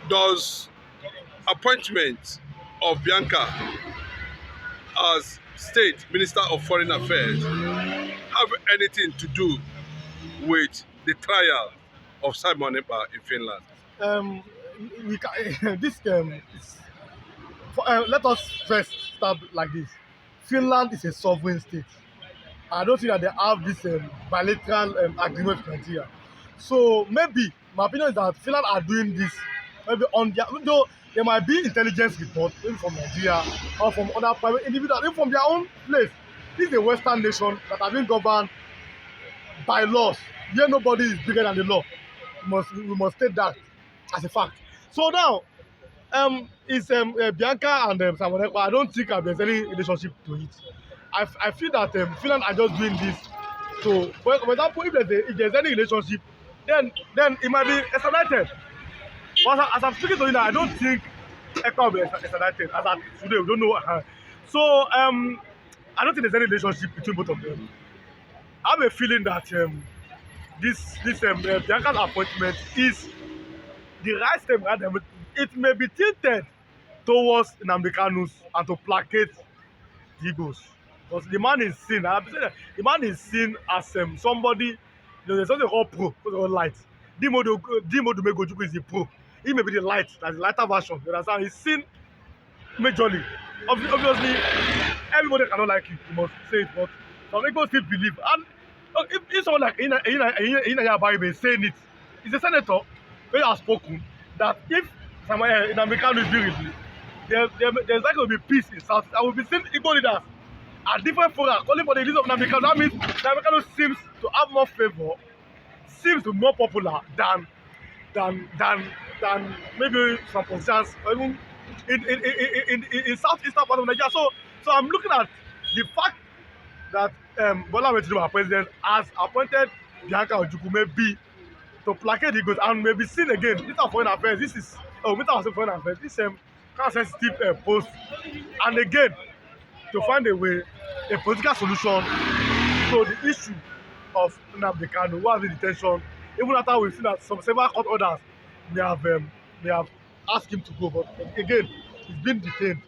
Does appointment of Bianca as State Minister of Foreign Affairs have anything to do with the trial of Simon Ekpa in Finland? We can, this let us first start like this. Finland is a sovereign state. I don't think that they have this bilateral agreement with Nigeria. So maybe my opinion is that Finland are doing this maybe on their, though there might be intelligence report maybe from Nigeria or from other private individuals, even from their own place. This is a Western nation that have been governed by laws where nobody is bigger than the law. We must state that as a fact. So now, it's Bianca and Simon Ekpa. I don't think there's any relationship to it. I feel that Finland are just doing this. So, for example, if there's any relationship, then it might be extradited. But as I'm speaking to you now, I don't think Ekpa will be extradited. As of today, we don't know. So, I don't think there's any relationship between both of them. I have a feeling that this Bianca's appointment is the right step. It may be tilted towards Nnamdi Kanu's and to placate the egos. Because the man is seen, the man is seen as somebody, there's something called pro, called light. Dimo Ojukwu is the pro. He may be the light, that's the lighter version. You understand? He's seen majorly. Obviously, everybody cannot like it, you must say it, but some people still believe. And if someone like Ina Yabai is saying it, he's a senator, who has spoken that if Nnamdi Kanu is being released, there's likely to be peace in South. I will be seeing Igbo leaders at different fora calling for the release of Nnamdi Kanu. That means Nnamdi Kanu seems to have more favor, seems to be more popular than maybe some politicians, or even in southeastern part of Nigeria. So I'm looking at the fact that Bola Ahmed Tinubu, our president, has appointed Bianca Ojukwu maybe to placate the egos and maybe seen again. This is foreign affairs. This is foreign affairs. This kind of sensitive post, and again to find a way, a political solution to the issue of Nnamdi Kanu, who has been detention. Even after we've seen that several court orders may have asked him to go, but again, he's been detained.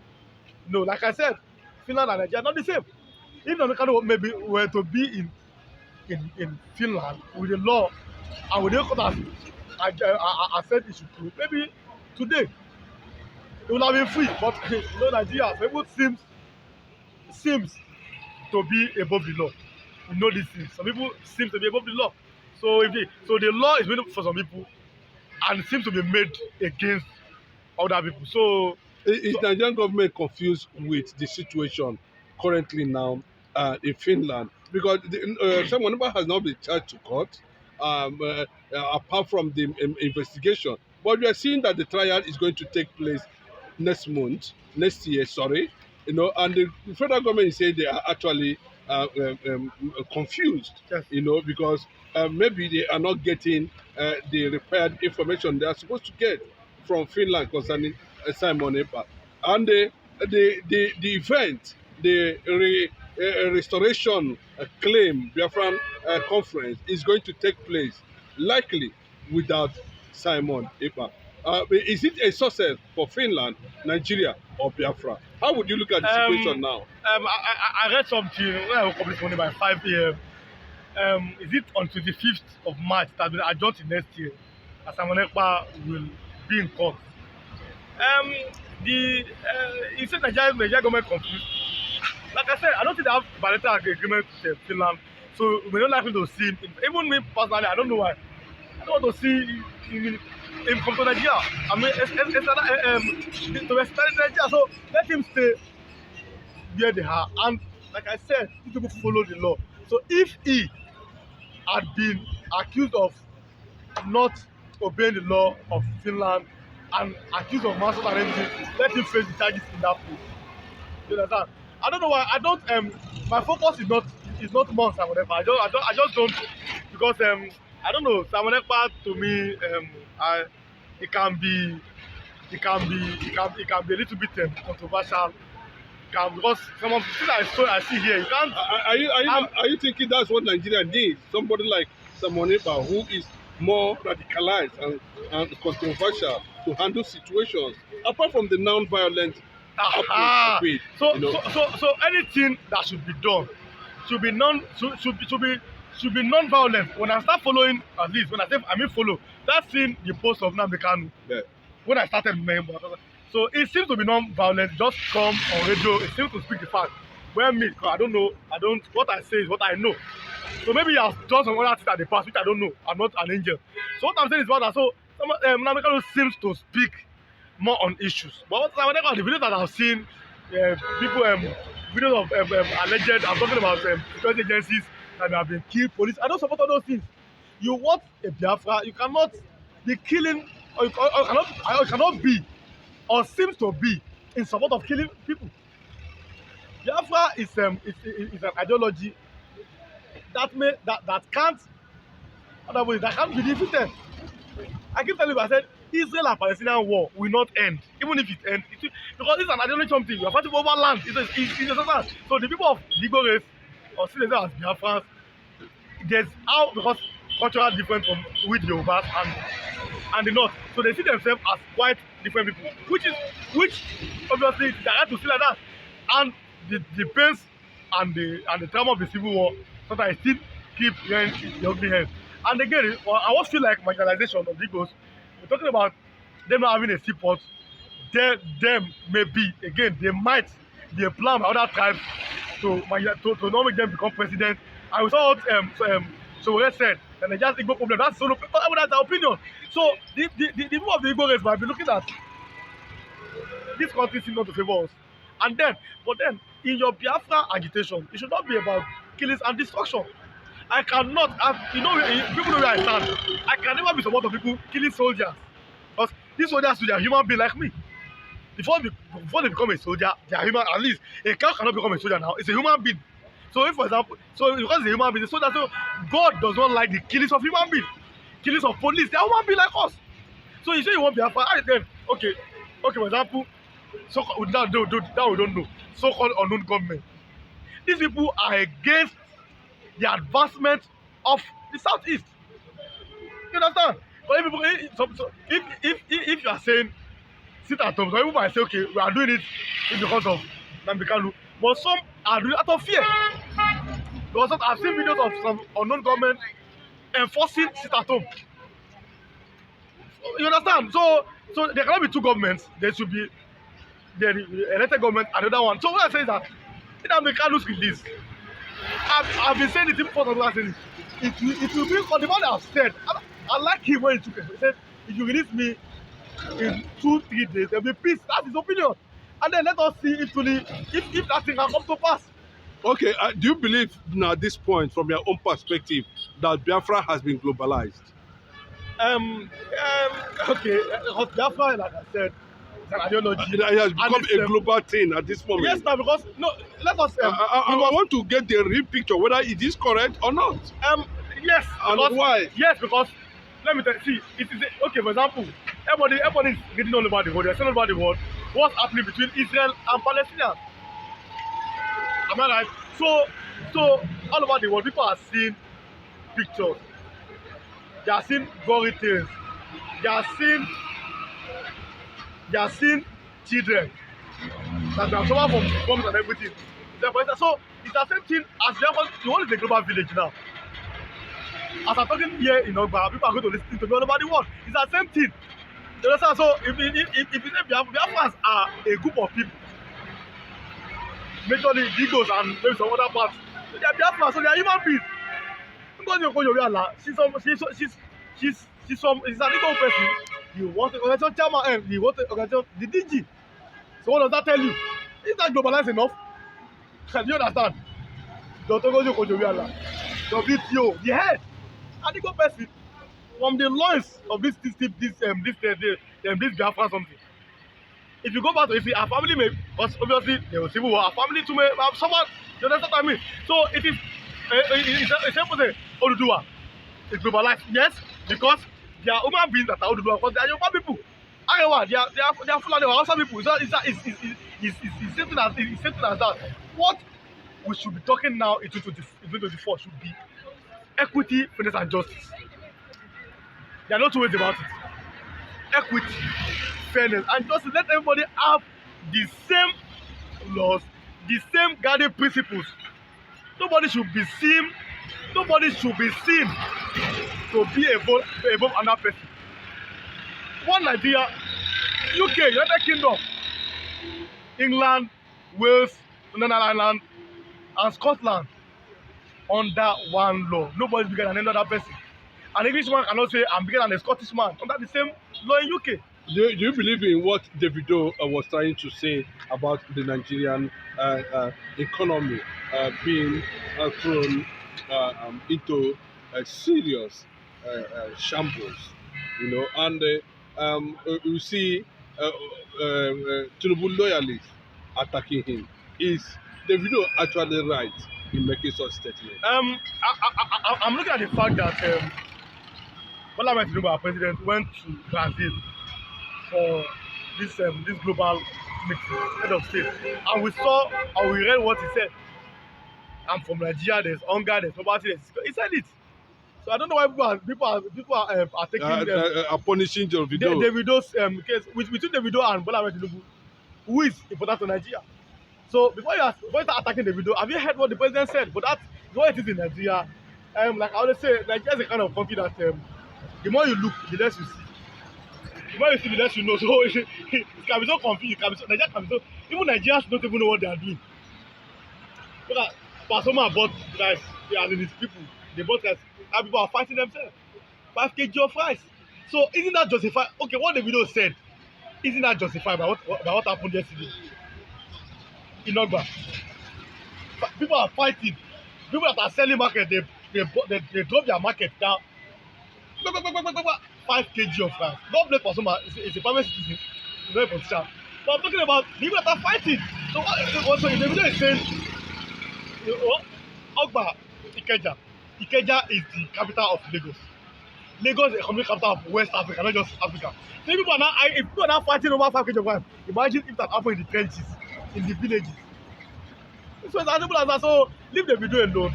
No, like I said, Finland and Nigeria are not the same. If Nnamdi Kanu maybe were to be in Finland with the law and with the court as said he should do, maybe today he would have been free. But Nigeria, people seems to be above the law. We know these things. Some people seem to be above the law. So the law is made for some people and seems to be made against other people. So Is the Nigerian government confused with the situation currently now in Finland? Because someone has not been charged to court, apart from the investigation. But we are seeing that the trial is going to take place next year, sorry. And the federal government is saying they are actually confused, yes. Because maybe they are not getting the required information they are supposed to get from Finland concerning Simon Ekpa. And the event, the restoration claim Biafran conference is going to take place likely without Simon Ekpa. Is it a success for Finland, Nigeria, or Biafra? How would you look at the situation now? I read something when I woke up this morning by 5 a.m. Is it on 25th of March that will adjourn to next year? As Simon Ekpa will be in court. You said Nigeria government confused. Like I said, I don't think they have bilateral agreement with Finland, so we're not likely to see him. Even me personally, I don't know why. I don't want to see him come to Nigeria. I mean, to extend Nigeria, so let him stay where they are. And like I said, these people follow the law. So if he had been accused of not obeying the law of Finland and accused of manslaughter and everything, let him face the charges in that place. You understand? I don't know why. I don't. My focus is not more on Simon Ekpa. I just don't, because I don't know. Simon Ekpa to me, it can be a little bit controversial. Because some of the things I see here, you can't. Are you thinking that's what Nigeria needs? Somebody like Simon Ekpa, who is more radicalized and controversial, to handle situations apart from the non-violent approach Aha. of it. So, You know, so anything that should be done should be should be non-violent. When I start following, at least when I say I mean follow, that's in the post of Nnamdi Kanu. yeah. When I started member, so it seems to be non-violent. Just come on radio. It seems to speak the fact. Where me, 'cause I don't know. I don't. What I say is what I know. So maybe he has done some other things at the past, which I don't know. I'm not an angel. So what I'm saying is what that. So Nnamdi Kanu seems to speak more on issues. But whenever the videos that I've seen, people videos of alleged. I'm talking about security agencies that have been killed, police. I don't support all those things. You want a Biafra, you cannot be killing, or you cannot be, or seems to be, in support of killing people. Biafra is an ideology that can't, that can't be defeated. I keep telling you, I said, Israel and Palestinian war will not end, even if it ends. Because it's an ideology something. You are fighting over land. It's a land. So the people of the Igbo race, or see themselves as Biafrans, there's how, because cultural difference from with the Yorubas and the North. So they see themselves as quite different people, which obviously they have to see like that. And the pains and the trauma of the civil war, sometimes I still keep hearing the ugly head. And again, I always feel like marginalization of the Igbos. We're talking about them not having a seaport. Them maybe again they might be a plan by other tribes to not make them become president. I saw what Sowore said, and they just Igbo problem. That's solo. That's their opinion. So the people of the Igbo race might be looking at this country seems not to favor us. But then in your Biafra agitation, it should not be about killings and destruction. I cannot, people know where I stand. I can never be support of people killing soldiers. Because these soldiers they are human beings like me. Before they become a soldier, they are human. At least a cow cannot become a soldier now. It's a human being. So if, for example, because it's a human being, the soldier, so God does not like the killings of human beings, killings of police. They are human beings like us. So you say you want Biafra, then okay, for example, so that we don't know. So-called unknown government. These people are against the advancement of the southeast. You understand? But if you are saying sit at home, some people might say, okay, we are doing it because of Nnamdi Kanu, but some are doing it out of fear. Because I've seen videos of some unknown government enforcing sit at home. You understand? So there cannot be two governments. There should be the elected government and another one. So what I say is that Nnamdi Kanu's release, I've been saying it before. I'm saying it will be for the man that have said. I like him when he took it. He said, if you release me in 2-3 days, there'll be peace. That's his opinion. And then let us see if that thing can come to pass. Okay, do you believe now at this point, from your own perspective, that Biafra has been globalized? Okay, Biafra, like I said, it's an ideology. It has become a global thing at this moment. Yes, now because let us. I want to get the real picture whether it is correct or not. Yes. And because, why? Yes, because let me tell you. See, it is okay. For example, everybody is reading all over the world. They're saying all over the world what's happening between Israel and Palestinians. Am I right? So all over the world, people are seeing pictures. They are seeing gory things. They are seeing children that are suffer from bombs and everything. So it's the same thing as the world is a global village now. As I'm talking here in Ogba, people are going to listen to me all over the world. It's the same thing. You understand? So if you say Biafrans are a group of people, majorly Igbos and maybe some other parts, they are Biafrans, so they are human beings. Because you go she's an Igbo person. You want to organization chairman, you want to organization the DG. So what does that tell you? Is that globalized enough? Can you understand? Dr. Ojukwu, WTO, the head, an Igbo person from the loins of this Biafra something. If you go back to it, our family may, because obviously there was civil war, our family too may have someone. You understand what I mean? So it is it's simple to say Oduduwa is globalized, yes, because they are human beings that are Oduduwa, because they are Yoruba people. Iowa, they are Fulani or Hausa people. It's simple as that. What we should be talking now in 2024 should be equity, fairness, and justice. There are no two ways about it. equity, fairness, and just let everybody have the same laws, the same guiding principles. Nobody should be seen, nobody should be seen to be above another person. One Nigeria, UK, United Kingdom, England, Wales, Northern Ireland, and Scotland under one law. Nobody is bigger than another person. An Englishman cannot say I'm bigger than a Scottish man under the same law in UK. Do you believe in what Davido was trying to say about the Nigerian economy being thrown into a serious shambles? You know, and you see Tinubu loyalists attacking him. Is Davido actually right in making such statements? I'm looking at the fact that Bola Ahmed Tinubu, our president, went to Brazil for this global meeting, head of state, and we saw and we read what he said. I'm from Nigeria. There's hunger. There's poverty. He said it. So I don't know why people are taking Punishing Davido. Davido's case between Davido and Bola Ahmed Tinubu, who is important to Nigeria. So before you start attacking Davido, have you heard what the president said? But that's what it is in Nigeria. Like I always say, Nigeria is a kind of country that the more you look, the less you see. The more you see, the less you know. So it can be so confused. Nigeria can be so. Even Nigerians don't even know what they are doing. Look at Pasoma bought rice. As in his people, they bought rice. And people are fighting themselves. 5 kg of rice. So isn't that justified? Okay, what the video said, isn't that justified by what happened yesterday in Ogba? People are fighting. People that are selling market, they drop their market down. 5 kg of rice. Don't blame Pasoma. It's a private citizen. It's not a politician. But I'm talking about people that are fighting. So what the video is saying, Ogba, Ikeja. Ikeja is the capital of Lagos. Lagos is the economic capital of West Africa, not just Africa. So if people are now fighting over 5 kg of rice, imagine if that happened in the trenches, in the villages. So it's as simple as that. So leave the video alone.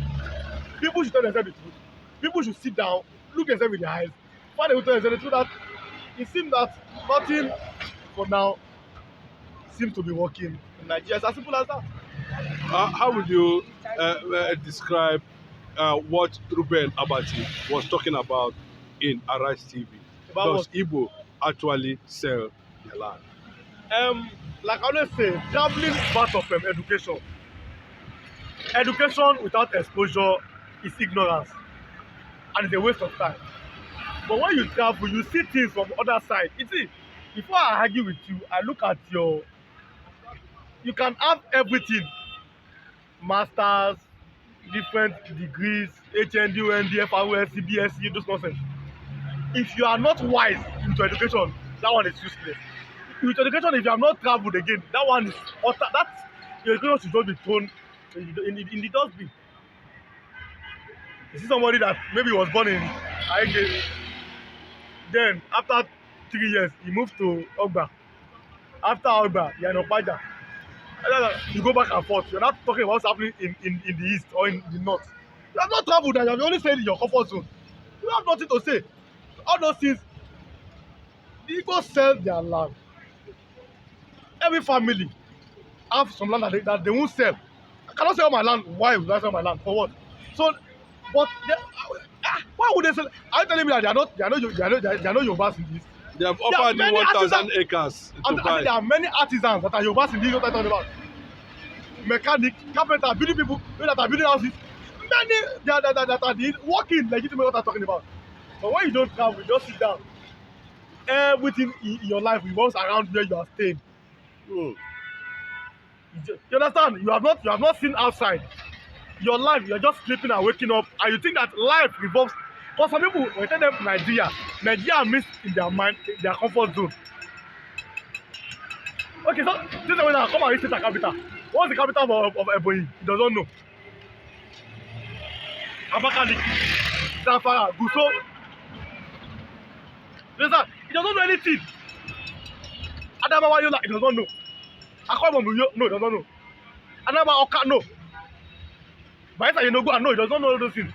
People should tell themselves the truth. People should sit down, look themselves in the eyes, find a way to tell themselves the truth that it seems that nothing for now seems to be working in Nigeria. It's as simple as that. How would you describe what Ruben Abati was talking about in Arise TV? Does Igbo actually sell their land? Like I always say, traveling is part of education. Education without exposure is ignorance, and it's a waste of time. But when you travel, you see things from the other side. You see, before I argue with you, I look at you can have everything, masters, different degrees, HND, OND, FROS, CBSE, those nonsense. If you are not wise into education, that one is useless. With education, if you have not traveled again, that one is utter. That your education should just be thrown in the dustbin. You see somebody that maybe was born in Aige, then after 3 years, he moved to Ogba. After Ogba, you're in Opaja. You go back and forth. You're not talking about what's happening in the east or in the north. You have not traveled and you have only stayed in your comfort zone. You have nothing to say. All those things, the Igbo sell their land. Every family have some land that they won't sell. I cannot sell my land. Why would I sell my land? For what? So, but why would they sell? Are you telling me that they are not Yorubas in this? They have offered you 1,000 acres to buy. There are many artisans that are Yorubas in this. What I'm talking about? Mechanic, carpenter, building people that are building houses. Many that are working legitimate. What I'm talking about. But when you don't travel, you just sit down. Everything in your life revolves around where you are staying. You understand? You have not seen outside. Your life, you're just sleeping and waking up, and you think that life revolves. For some people, when you tell them Nigeria means in their mind, their comfort zone. Okay, so this is when I come and reach the capital. What's the capital of Ebonyi? He doesn't know. Abakaliki, Zamfara, Gusau. He doesn't know anything. Adamawa Yola, he doesn't know. Akwabom, no, he doesn't know. Adamawa Oka, no. Bayelsa Yenogoa, no, he doesn't know all those things.